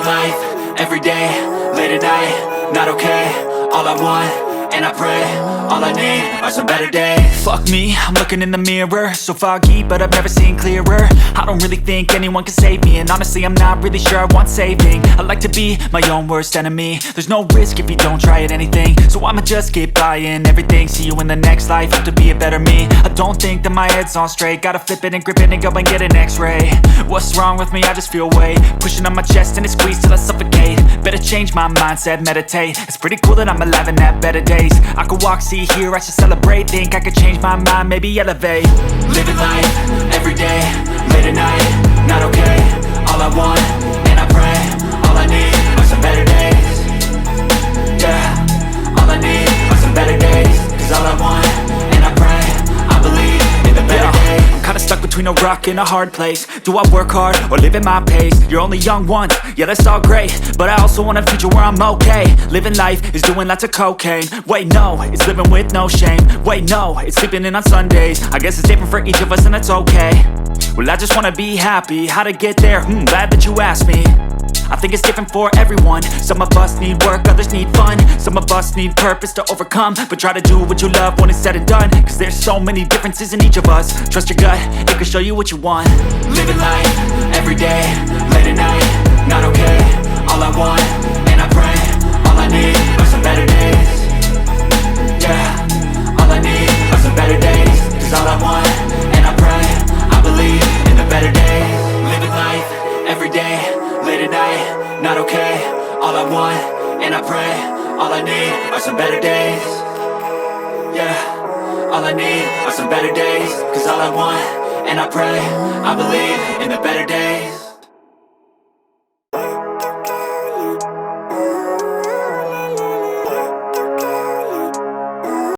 life, everyday, late at night, not okay. All I want, and I pray, all I need are some better days. Fuck me, I'm looking in the mirror, so foggy, but I've never seen clearer. I don't really think anyone can save me, and honestly I'm not really sure I want saving. I like to be my own worst enemy. There's no risk if you don't try at anything, so I'ma just keep buying everything. See you in the next life, have to be a better me. I don't think that my head's on straight, gotta flip it and grip it and go and get an x-ray. What's wrong with me? I just feel weight pushing on my chest and it squeezes till I suffocate. Better change my mindset, meditate. It's pretty cool that I'm alive and have better days. I could walk, see, hear, I should celebrate. Think I could change my mind, maybe elevate. Living life, everyday, late at night, not okay. All I want, and I pray, all I need are some better days. Yeah, all I need are some better days. Cause all I want, and I pray, I believe in the better days. I'm kinda stuck between a rock and a hard place. Do I work hard or live at my pace? You're only young once, yeah that's all great, but I also want a future where I'm okay. Living life is doing lots of cocaine. Wait no, it's living with no shame. Wait no, it's sleeping in on Sundays. I guess it's different for each of us and that's okay. Well I just wanna be happy, how to get there? Glad that you asked me. I think it's different for everyone. Some of us need work, others need fun. Some of us need purpose to overcome. But try to do what you love when it's said and done. Cause there's so many differences in each of us. Trust your gut, it can show you what you want. Living life, everyday, late at night, not okay. All I want, and I pray, all I need are some better days. Yeah, all I need are some better days. Cause all I want, and I pray, I believe in the better days. Living life, everyday, late at night, not okay. All I want, and I pray, all I need are some better days. Yeah, all I need are some better days. Cause all I want, and I pray, I believe in the better days.